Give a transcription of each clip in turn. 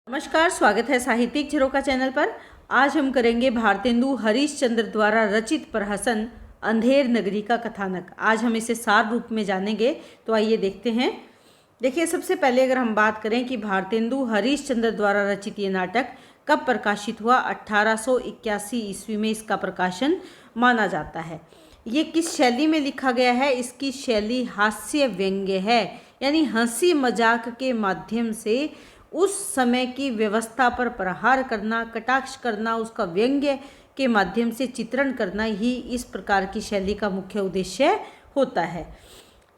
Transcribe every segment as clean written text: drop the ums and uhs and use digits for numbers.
नमस्कार, स्वागत है साहित्यिक झरोखा चैनल पर। आज हम करेंगे भारतेंदु हरीशचंद्र द्वारा रचित प्रहसन अंधेर नगरी का कथानक। आज हम इसे सार रूप में जानेंगे, तो आइए देखते हैं। देखिए, सबसे पहले अगर हम बात करें कि भारतेंदु हरीशचंद्र द्वारा रचित ये नाटक कब प्रकाशित हुआ, 1881 ईस्वी में इसका प्रकाशन माना जाता है। ये किस शैली में लिखा गया है? इसकी शैली हास्य व्यंग्य है, यानी हंसी मजाक के माध्यम से उस समय की व्यवस्था पर प्रहार करना, कटाक्ष करना, उसका व्यंग्य के माध्यम से चित्रण करना ही इस प्रकार की शैली का मुख्य उद्देश्य होता है।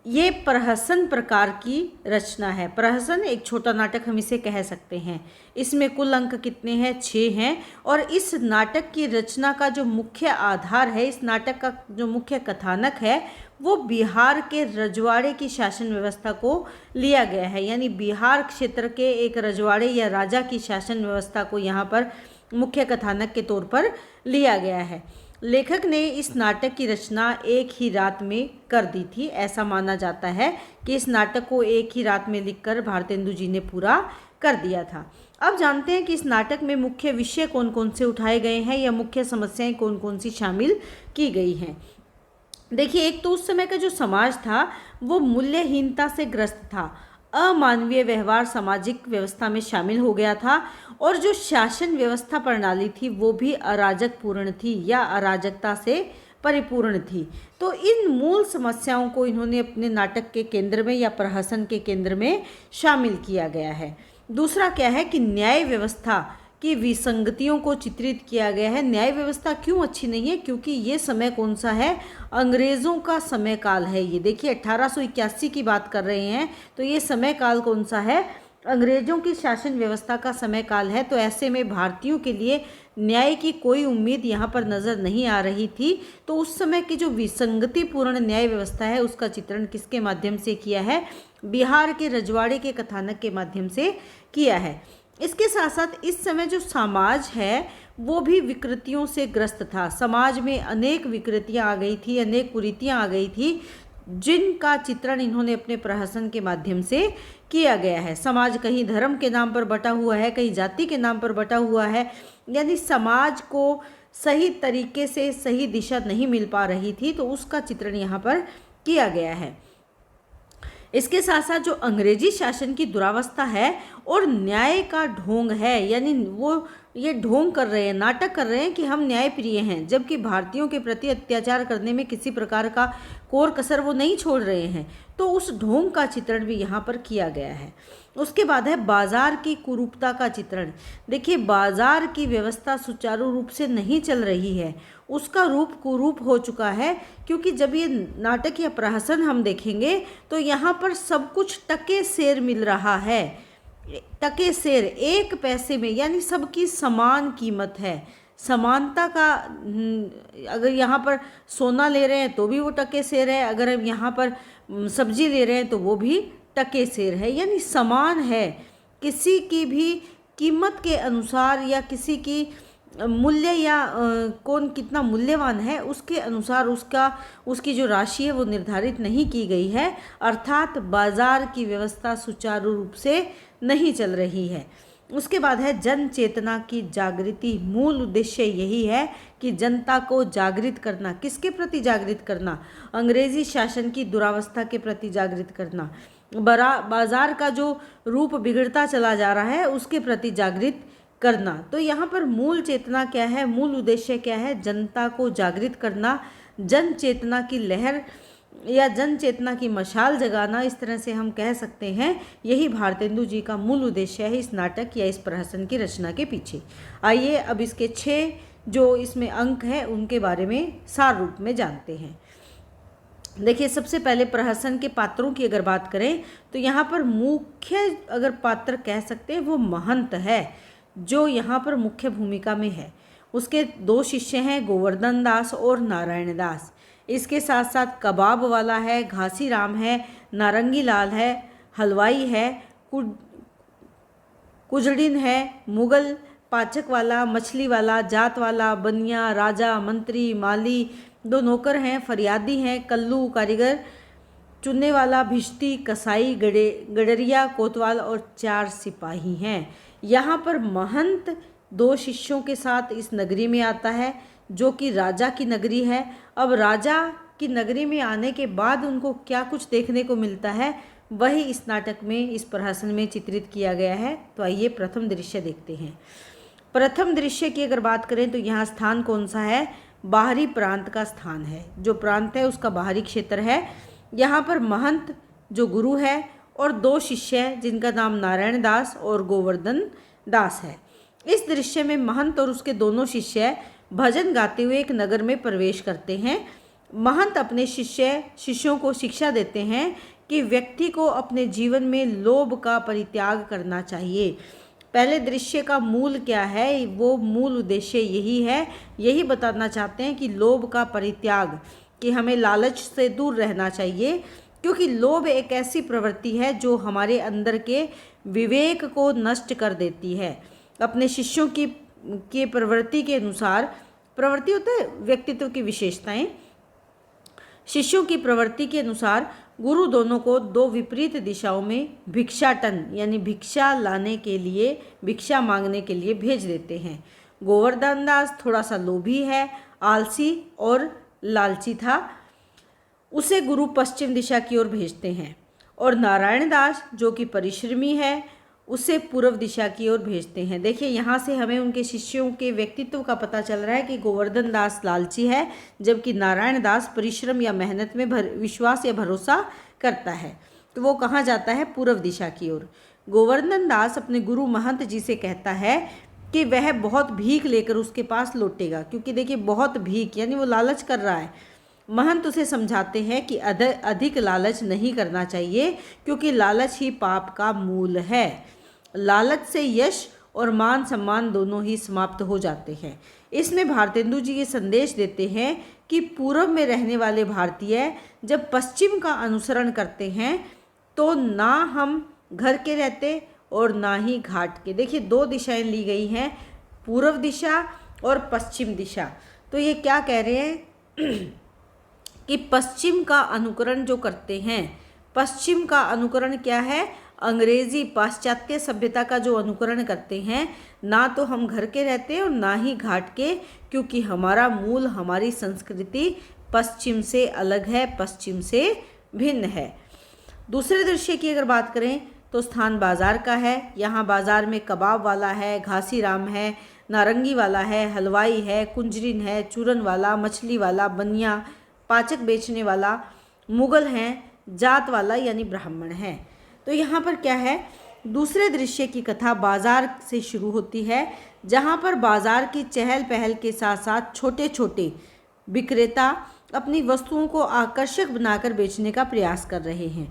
ये प्रहसन प्रकार की रचना है। प्रहसन एक छोटा नाटक हम इसे कह सकते हैं। इसमें कुल अंक कितने हैं? 6 हैं। और इस नाटक की रचना का जो मुख्य आधार है, इस नाटक का जो मुख्य कथानक है, वो बिहार के रजवाड़े की शासन व्यवस्था को लिया गया है। यानी बिहार क्षेत्र के एक रजवाड़े या राजा की शासन व्यवस्था को यहाँ पर मुख्य कथानक के तौर पर लिया गया है। लेखक ने इस नाटक की रचना एक ही रात में कर दी थी। ऐसा माना जाता है कि इस नाटक को एक ही रात में लिखकर भारतेंदु जी ने पूरा कर दिया था। अब जानते हैं कि इस नाटक में मुख्य विषय कौन कौन से उठाए गए हैं या मुख्य समस्याएं कौन कौन सी शामिल की गई हैं। देखिए, एक तो उस समय का जो समाज था वो मूल्यहीनता से ग्रस्त था। अमानवीय व्यवहार सामाजिक व्यवस्था में शामिल हो गया था और जो शासन व्यवस्था प्रणाली थी वो भी अराजकपूर्ण थी या अराजकता से परिपूर्ण थी। तो इन मूल समस्याओं को इन्होंने अपने नाटक के केंद्र में या प्रहसन के केंद्र में शामिल किया गया है। दूसरा क्या है कि न्याय व्यवस्था की विसंगतियों को चित्रित किया गया है। न्याय व्यवस्था क्यों अच्छी नहीं है? क्योंकि ये समय कौन सा है? अंग्रेज़ों का समय काल है। ये देखिए, 1881 की बात कर रहे हैं, तो ये समय काल कौन सा है? अंग्रेज़ों की शासन व्यवस्था का समय काल है। तो ऐसे में भारतीयों के लिए न्याय की कोई उम्मीद यहाँ पर नज़र नहीं आ रही थी। तो उस समय की जो विसंगतिपूर्ण न्याय व्यवस्था है उसका चित्रण किसके माध्यम से किया है? बिहार के रजवाड़े के कथानक के माध्यम से किया है। इसके साथ साथ इस समय जो समाज है वो भी विकृतियों से ग्रस्त था। समाज में अनेक विकृतियां आ गई थी, अनेक कुरीतियां आ गई थी, जिनका चित्रण इन्होंने अपने प्रहसन के माध्यम से किया गया है। समाज कहीं धर्म के नाम पर बटा हुआ है, कहीं जाति के नाम पर बटा हुआ है, यानी समाज को सही तरीके से सही दिशा नहीं मिल पा रही थी, तो उसका चित्रण यहाँ पर किया गया है। इसके साथ साथ जो अंग्रेजी शासन की दुरावस्था है और न्याय का ढोंग है, यानी वो ये ढोंग कर रहे हैं, नाटक कर रहे हैं कि हम न्यायप्रिय हैं, जबकि भारतीयों के प्रति अत्याचार करने में किसी प्रकार का कोर कसर वो नहीं छोड़ रहे हैं। तो उस ढोंग का चित्रण भी यहाँ पर किया गया है। उसके बाद है बाजार की कुरूपता का चित्रण। देखिए, बाजार की व्यवस्था सुचारू रूप से नहीं चल रही है, उसका रूप कुरूप हो चुका है। क्योंकि जब ये नाटक या प्रहसन हम देखेंगे तो यहाँ पर सब कुछ टके सेर मिल रहा है। टके सेर 1 पैसे में, यानी सबकी समान कीमत है। समानता का अगर यहाँ पर सोना ले रहे हैं तो भी वो टके सेर है, अगर हम यहाँ पर सब्जी ले रहे हैं तो वो भी टके सेर है, यानी समान है। किसी की भी कीमत के अनुसार या किसी की मूल्य या कौन कितना मूल्यवान है उसके अनुसार उसकी जो राशि है वो निर्धारित नहीं की गई है। अर्थात बाजार की व्यवस्था सुचारू रूप से नहीं चल रही है। उसके बाद है जन चेतना की जागृति। मूल उद्देश्य यही है कि जनता को जागृत करना। किसके प्रति जागृत करना? अंग्रेजी शासन की दुरावस्था के प्रति जागृत करना। बाजार का जो रूप बिगड़ता चला जा रहा है उसके प्रति जागृत करना। तो यहाँ पर मूल चेतना क्या है? मूल उद्देश्य क्या है? जनता को जागृत करना, जन चेतना की लहर या जन चेतना की मशाल जगाना, इस तरह से हम कह सकते हैं। यही भारतेंदु जी का मूल उद्देश्य है इस नाटक या इस प्रहसन की रचना के पीछे। आइए अब इसके 6 जो इसमें अंक हैं उनके बारे में सार रूप में जानते हैं। देखिए, सबसे पहले प्रहसन के पात्रों की अगर बात करें तो यहाँ पर मुख्य अगर पात्र कह सकते हैं वो महंत है, जो यहाँ पर मुख्य भूमिका में है। उसके 2 शिष्य हैं, गोवर्धन दास और नारायण दास। इसके साथ साथ कबाब वाला है, घासी राम है, नारंगी लाल है, हलवाई है, कुजड़िन है, मुगल पाचक वाला, मछली वाला, जात वाला, बनिया, राजा, मंत्री, माली, 2 नौकर हैं, फरियादी हैं, कल्लू कारीगर, चुनने वाला, भिश्ती, कसाई, गडरिया, कोतवाल और 4 सिपाही हैं। यहाँ पर महंत 2 शिष्यों के साथ इस नगरी में आता है जो कि राजा की नगरी है। अब राजा की नगरी में आने के बाद उनको क्या कुछ देखने को मिलता है वही इस नाटक में, इस प्रहसन में चित्रित किया गया है। तो आइए प्रथम दृश्य देखते हैं। प्रथम दृश्य की अगर बात करें तो यहाँ स्थान कौन सा है? बाहरी प्रांत का स्थान है। जो प्रांत है उसका बाहरी क्षेत्र है। यहाँ पर महंत जो गुरु है और 2 शिष्य हैं जिनका नाम नारायण दास और गोवर्धन दास है। इस दृश्य में महंत और उसके दोनों शिष्य भजन गाते हुए एक नगर में प्रवेश करते हैं। महंत अपने शिष्यों को शिक्षा देते हैं कि व्यक्ति को अपने जीवन में लोभ का परित्याग करना चाहिए। पहले दृश्य का मूल क्या है? वो मूल उद्देश्य यही है, यही बताना चाहते हैं कि लोभ का परित्याग, कि हमें लालच से दूर रहना चाहिए, क्योंकि लोभ एक ऐसी प्रवृत्ति है जो हमारे अंदर के विवेक को नष्ट कर देती है। अपने शिष्यों की प्रवृत्ति के अनुसार, प्रवृत्ति होता है व्यक्तित्व की विशेषताएं, शिष्यों की प्रवृत्ति के अनुसार गुरु दोनों को 2 विपरीत दिशाओं में भिक्षाटन यानी भिक्षा लाने के लिए, भिक्षा मांगने के लिए भेज देते हैं। गोवर्धन दास थोड़ा सा लोभी है, आलसी और लालची था, उसे गुरु पश्चिम दिशा की ओर भेजते हैं। और नारायण दास जो कि परिश्रमी है, उसे पूर्व दिशा की ओर भेजते हैं। देखिए यहाँ से हमें उनके शिष्यों के व्यक्तित्व का पता चल रहा है कि गोवर्धन दास लालची है जबकि नारायण दास परिश्रम या मेहनत में विश्वास या भरोसा करता है। तो वो कहाँ जाता है? पूर्व दिशा की ओर। गोवर्धन दास अपने गुरु महंत जी से कहता है कि वह बहुत भीख लेकर उसके पास लौटेगा, क्योंकि देखिए बहुत भीख यानी वो लालच कर रहा है। महंत उसे समझाते हैं कि अधिक लालच नहीं करना चाहिए, क्योंकि लालच ही पाप का मूल है। लालच से यश और मान सम्मान दोनों ही समाप्त हो जाते हैं। इसमें भारतेंदु जी ये संदेश देते हैं कि पूर्व में रहने वाले भारतीय जब पश्चिम का अनुसरण करते हैं तो ना हम घर के रहते और ना ही घाट के। देखिए 2 दिशाएं ली गई हैं, पूर्व दिशा और पश्चिम दिशा। तो ये क्या कह रहे हैं कि पश्चिम का अनुकरण जो करते हैं, पश्चिम का अनुकरण क्या है? अंग्रेजी पाश्चात्य सभ्यता का जो अनुकरण करते हैं, ना तो हम घर के रहते हैं और ना ही घाट के, क्योंकि हमारा मूल, हमारी संस्कृति पश्चिम से अलग है, पश्चिम से भिन्न है। दूसरे दृश्य की अगर बात करें तो स्थान बाजार का है। यहाँ बाजार में कबाब वाला है, घासी राम है, नारंगी वाला है, हलवाई है, कुंजरिन है, चूरन वाला, मछली वाला, बनिया, पाचक बेचने वाला, मुगल हैं, जात वाला यानी ब्राह्मण है। तो यहाँ पर क्या है? दूसरे दृश्य की कथा बाजार से शुरू होती है, जहाँ पर बाजार की चहल पहल के साथ साथ छोटे छोटे विक्रेता अपनी वस्तुओं को आकर्षक बनाकर बेचने का प्रयास कर रहे हैं,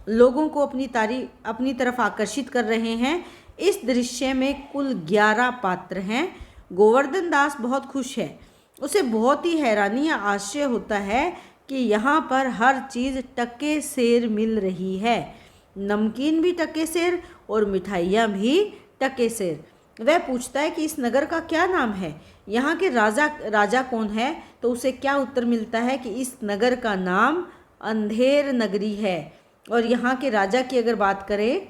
लोगों को अपनी तरफ आकर्षित कर रहे हैं। इस दृश्य में कुल 11 पात्र हैं। गोवर्धन दास बहुत खुश है, उसे बहुत ही हैरानी या आश्चर्य होता है कि यहाँ पर हर चीज़ टके सेर मिल रही है, नमकीन भी टके सेर और मिठाइयाँ भी टके सेर। वह पूछता है कि इस नगर का क्या नाम है, यहाँ के राजा कौन है? तो उसे क्या उत्तर मिलता है कि इस नगर का नाम अंधेर नगरी है। और यहाँ के राजा की अगर बात करें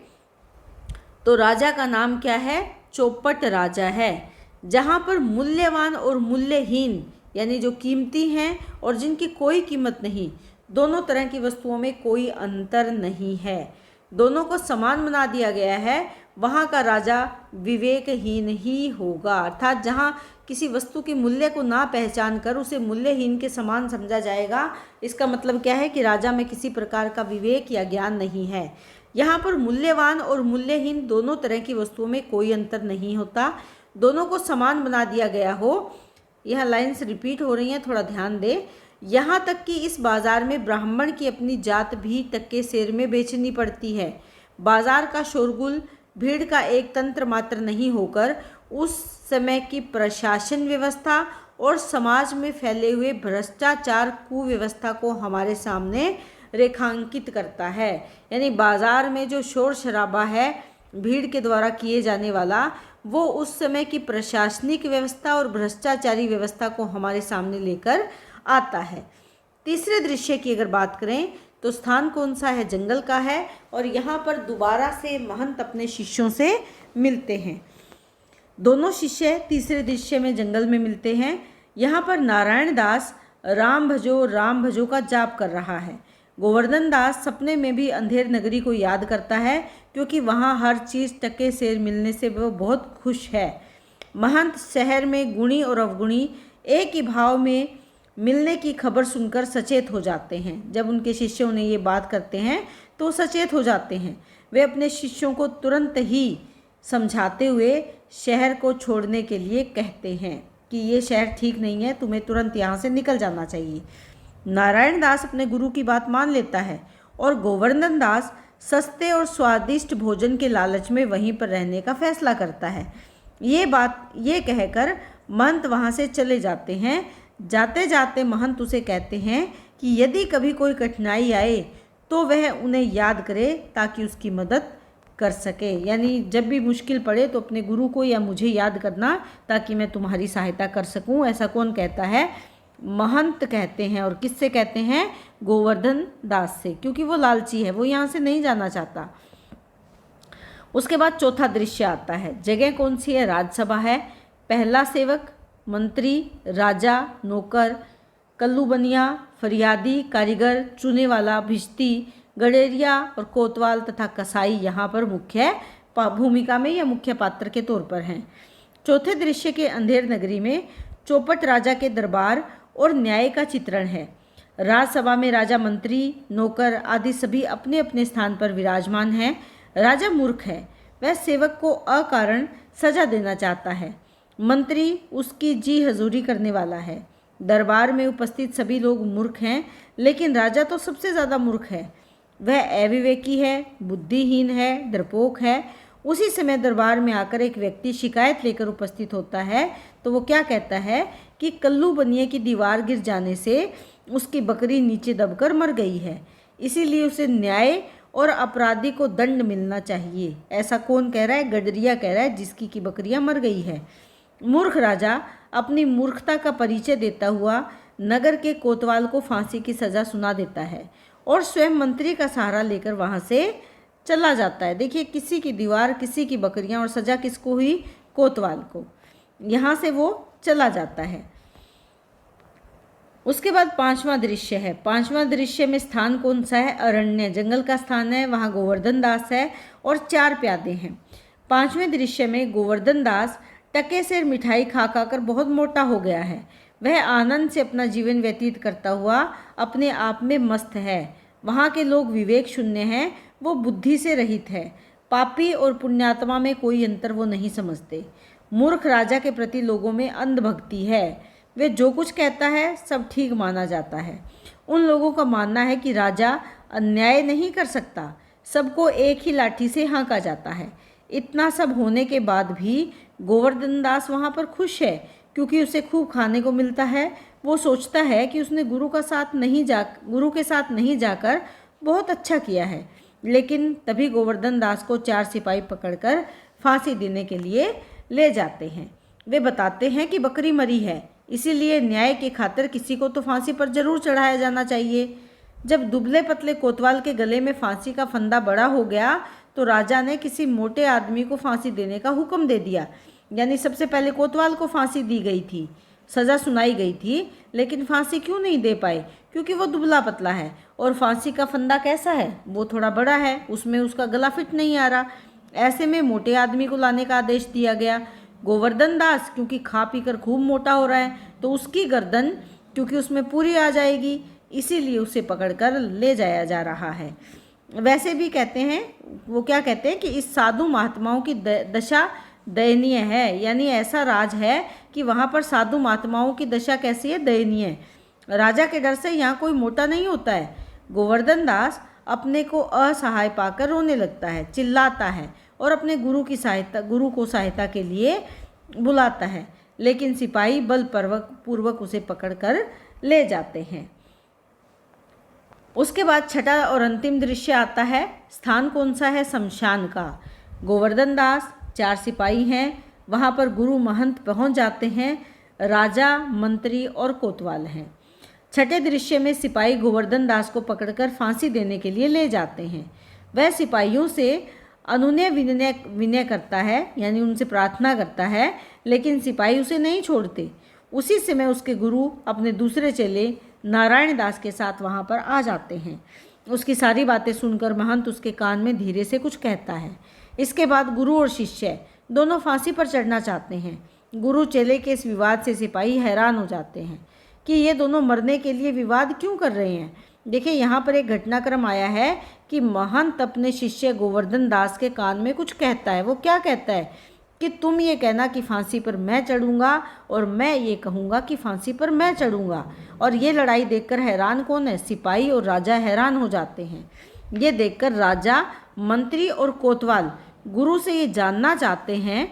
तो राजा का नाम क्या है? चौपट राजा है, जहाँ पर मूल्यवान और मूल्यहीन यानी जो कीमती हैं और जिनकी कोई कीमत नहीं, दोनों तरह की वस्तुओं में कोई अंतर नहीं है, दोनों को समान बना दिया गया है। वहाँ का राजा विवेकहीन ही होगा, अर्थात जहाँ किसी वस्तु के मूल्य को ना पहचान कर उसे मूल्यहीन के समान समझा जाएगा, इसका मतलब क्या है कि राजा में किसी प्रकार का विवेक या ज्ञान नहीं है। यहाँ पर मूल्यवान और मूल्यहीन दोनों तरह की वस्तुओं में कोई अंतर नहीं होता, दोनों को समान बना दिया गया हो। यह लाइन्स रिपीट हो रही हैं, थोड़ा ध्यान दें। यहाँ तक कि इस बाज़ार में ब्राह्मण की अपनी जात भी टक्के सेर में बेचनी पड़ती है। बाज़ार का शोरगुल भीड़ का एक तंत्र मात्र नहीं होकर उस समय की प्रशासन व्यवस्था और समाज में फैले हुए भ्रष्टाचार कुव्यवस्था को हमारे सामने रेखांकित करता है। यानी बाज़ार में जो शोर शराबा है भीड़ के द्वारा किए जाने वाला, वो उस समय की प्रशासनिक व्यवस्था और भ्रष्टाचारी व्यवस्था को हमारे सामने लेकर आता है। तीसरे दृश्य की अगर बात करें तो स्थान कौन सा है? जंगल का है। और यहाँ पर दोबारा से महंत अपने शिष्यों से मिलते हैं। दोनों शिष्य तीसरे दृश्य में जंगल में मिलते हैं। यहाँ पर नारायण दास राम भजो का जाप कर रहा है। गोवर्धन दास सपने में भी अंधेर नगरी को याद करता है, क्योंकि वहाँ हर चीज़ टके सेर मिलने से वह बहुत खुश है। महंत शहर में गुणी और अवगुणी एक ही भाव में मिलने की खबर सुनकर सचेत हो जाते हैं। जब उनके शिष्य उन्हें ये बात करते हैं तो सचेत हो जाते हैं। वे अपने शिष्यों को तुरंत ही समझाते हुए शहर को छोड़ने के लिए कहते हैं कि ये शहर ठीक नहीं है, तुम्हें तुरंत यहाँ से निकल जाना चाहिए। नारायण दास अपने गुरु की बात मान लेता है और गोवर्धन दास सस्ते और स्वादिष्ट भोजन के लालच में वहीं पर रहने का फैसला करता है। ये कहकर महंत वहाँ से चले जाते हैं। जाते जाते महंत उसे कहते हैं कि यदि कभी कोई कठिनाई आए तो वह उन्हें याद करे ताकि उसकी मदद कर सके। यानी जब भी मुश्किल पड़े तो अपने गुरु को या मुझे याद करना ताकि मैं तुम्हारी सहायता कर सकूं। ऐसा कौन कहता है? महंत कहते हैं। और किससे कहते हैं? गोवर्धन दास से, क्योंकि वो लालची है, वो यहाँ से नहीं जाना चाहता। उसके बाद चौथा दृश्य आता है। जगह कौन सी है? राजसभा है। पहला सेवक, मंत्री, राजा, नौकर, कल्लू बनिया, फरियादी, कारीगर, चुने वाला, भिश्ती, गडेरिया और कोतवाल तथा कसाई यहाँ पर मुख्य भूमिका में या मुख्य पात्र के तौर पर हैं। चौथे दृश्य के अंधेर नगरी में चौपट राजा के दरबार और न्याय का चित्रण है। राजसभा में राजा, मंत्री, नौकर आदि सभी अपने अपने स्थान पर विराजमान हैं। राजा मूर्ख है, वह सेवक को अकारण सजा देना चाहता है। मंत्री उसकी जी हजूरी करने वाला है। दरबार में उपस्थित सभी लोग मूर्ख हैं, लेकिन राजा तो सबसे ज़्यादा मूर्ख है। वह अविवेकी है, बुद्धिहीन है, डरपोक है। उसी समय दरबार में आकर एक व्यक्ति शिकायत लेकर उपस्थित होता है, तो वो क्या कहता है कि कल्लू बनिए की दीवार गिर जाने से उसकी बकरी नीचे दबकर मर गई है, इसीलिए उसे न्याय और अपराधी को दंड मिलना चाहिए। ऐसा कौन कह रहा है? गडरिया कह रहा है, जिसकी की बकरियां मर गई है। मूर्ख राजा अपनी मूर्खता का परिचय देता हुआ नगर के कोतवाल को फांसी की सज़ा सुना देता है और स्वयं मंत्री का सहारा लेकर वहाँ से चला जाता है। देखिए, किसी की दीवार, किसी की बकरियां, और सज़ा किसको हुई? कोतवाल को। यहाँ से वो चला जाता है। उसके बाद पांचवा दृश्य है। पांचवा दृश्य में स्थान कौन सा है? अरण्य, जंगल का स्थान है। वहाँ गोवर्धन दास है और 4 प्यादे हैं। पांचवें दृश्य में गोवर्धन दास टके से मिठाई खा कर बहुत मोटा हो गया है। वह आनंद से अपना जीवन व्यतीत करता हुआ अपने आप में मस्त है। वहाँ के लोग विवेक शून्य हैं, वो बुद्धि से रहित है। पापी और पुण्यात्मा में कोई अंतर वो नहीं समझते। मूर्ख राजा के प्रति लोगों में अंधभक्ति है। वे जो कुछ कहता है सब ठीक माना जाता है। उन लोगों का मानना है कि राजा अन्याय नहीं कर सकता, सबको एक ही लाठी से हाँका जाता है। इतना सब होने के बाद भी गोवर्धन दास वहाँ पर खुश है, क्योंकि उसे खूब खाने को मिलता है। वो सोचता है कि उसने गुरु के साथ नहीं जाकर बहुत अच्छा किया है। लेकिन तभी गोवर्धन दास को 4 सिपाही पकड़कर फांसी देने के लिए ले जाते हैं। वे बताते हैं कि बकरी मरी है, इसीलिए न्याय की खातिर किसी को तो फांसी पर जरूर चढ़ाया जाना चाहिए। जब दुबले पतले कोतवाल के गले में फांसी का फंदा बड़ा हो गया तो राजा ने किसी मोटे आदमी को फांसी देने का हुक्म दे दिया। यानी सबसे पहले कोतवाल को फांसी दी गई थी, सज़ा सुनाई गई थी, लेकिन फांसी क्यों नहीं दे पाए? क्योंकि वो दुबला पतला है और फांसी का फंदा कैसा है? वो थोड़ा बड़ा है, उसमें उसका गला फिट नहीं आ रहा। ऐसे में मोटे आदमी को लाने का आदेश दिया गया। गोवर्धन दास क्योंकि खा पी कर खूब मोटा हो रहा है, तो उसकी गर्दन क्योंकि उसमें पूरी आ जाएगी, इसीलिए उसे पकड़कर ले जाया जा रहा है। वैसे भी कहते हैं, वो क्या कहते हैं कि इस साधु महात्माओं की दशा दयनीय है। यानी ऐसा राज है कि वहाँ पर साधु महात्माओं की दशा कैसी है? दयनीय। राजा के डर से यहाँ कोई मोटा नहीं होता है। गोवर्धन दास अपने को असहाय पाकर रोने लगता है, चिल्लाता है और अपने गुरु को सहायता के लिए बुलाता है, लेकिन सिपाही बलपूर्वक उसे पकड़कर ले जाते हैं। उसके बाद छठा और अंतिम दृश्य आता है। स्थान कौन सा है? शमशान का। गोवर्धन दास, 4 सिपाही हैं, वहाँ पर गुरु महंत पहुँच जाते हैं। राजा, मंत्री और कोतवाल हैं। छठे दृश्य में सिपाही गोवर्धन दास को पकड़कर फांसी देने के लिए ले जाते हैं। वह सिपाहियों से अनुनय विनय विनय करता है, यानी उनसे प्रार्थना करता है, लेकिन सिपाही उसे नहीं छोड़ते। उसी समय उसके गुरु अपने दूसरे चेले नारायण दास के साथ वहाँ पर आ जाते हैं। उसकी सारी बातें सुनकर महंत उसके कान में धीरे से कुछ कहता है। इसके बाद गुरु और शिष्य दोनों फांसी पर चढ़ना चाहते हैं। गुरु चेले के इस विवाद से सिपाही हैरान हो जाते हैं कि ये दोनों मरने के लिए विवाद क्यों कर रहे हैं। देखिए यहाँ पर एक घटनाक्रम आया है कि महंत अपने शिष्य गोवर्धन दास के कान में कुछ कहता है। वो क्या कहता है कि तुम ये कहना कि फांसी पर मैं चढ़ूँगा और मैं ये कहूँगा कि फांसी पर मैं चढ़ूँगा। और ये लड़ाई देखकर हैरान कौन है? सिपाही और राजा हैरान हो जाते हैं। ये देखकर राजा, मंत्री और कोतवाल गुरु से ये जानना चाहते हैं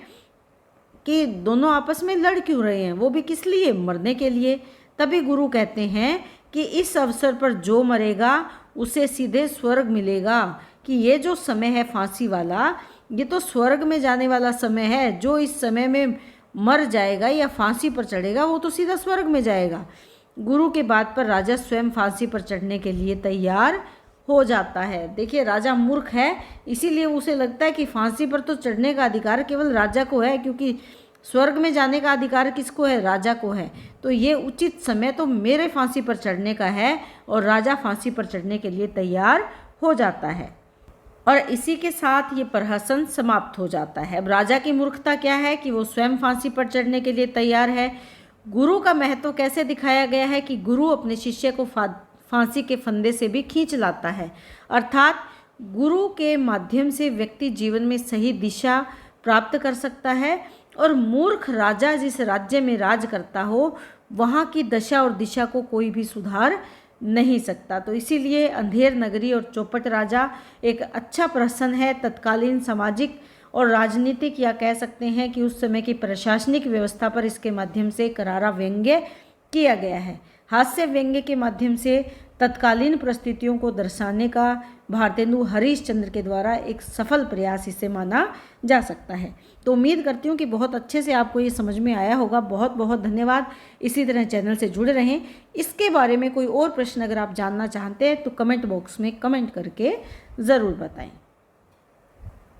कि दोनों आपस में लड़ क्यों रहे हैं, वो भी किस लिए? मरने के लिए। तभी गुरु कहते हैं कि इस अवसर पर जो मरेगा उसे सीधे स्वर्ग मिलेगा, कि ये जो समय है फांसी वाला, ये तो स्वर्ग में जाने वाला समय है। जो इस समय में मर जाएगा या फांसी पर चढ़ेगा वो तो सीधा स्वर्ग में जाएगा। गुरु के बात पर राजा स्वयं फांसी पर चढ़ने के लिए तैयार हो जाता है। देखिए राजा मूर्ख है, इसीलिए उसे लगता है कि फांसी पर तो चढ़ने का अधिकार केवल राजा को है, क्योंकि स्वर्ग में जाने का अधिकार किसको है? राजा को है। तो ये उचित समय तो मेरे फांसी पर चढ़ने का है, और राजा फांसी पर चढ़ने के लिए तैयार हो जाता है। और इसी के साथ ये प्रहसन समाप्त हो जाता है। अब राजा की मूर्खता क्या है कि वो स्वयं फांसी पर चढ़ने के लिए तैयार है। गुरु का महत्व कैसे दिखाया गया है कि गुरु अपने शिष्य को फांसी के फंदे से भी खींच लाता है। अर्थात गुरु के माध्यम से व्यक्ति जीवन में सही दिशा प्राप्त कर सकता है, और मूर्ख राजा जिस राज्य में राज करता हो वहाँ की दशा और दिशा को कोई भी सुधार नहीं सकता। तो इसीलिए अंधेर नगरी और चौपट राजा एक अच्छा प्रहसन है तत्कालीन सामाजिक और राजनीतिक, या कह सकते हैं कि उस समय की प्रशासनिक व्यवस्था पर इसके माध्यम से करारा व्यंग्य किया गया है। हास्य व्यंग्य के माध्यम से तत्कालीन परिस्थितियों को दर्शाने का भारतेंदु हरीशचंद्र के द्वारा एक सफल प्रयास इसे माना जा सकता है। तो उम्मीद करती हूँ कि बहुत अच्छे से आपको ये समझ में आया होगा। बहुत बहुत धन्यवाद। इसी तरह चैनल से जुड़े रहें। इसके बारे में कोई और प्रश्न अगर आप जानना चाहते हैं तो कमेंट बॉक्स में कमेंट करके ज़रूर बताएं।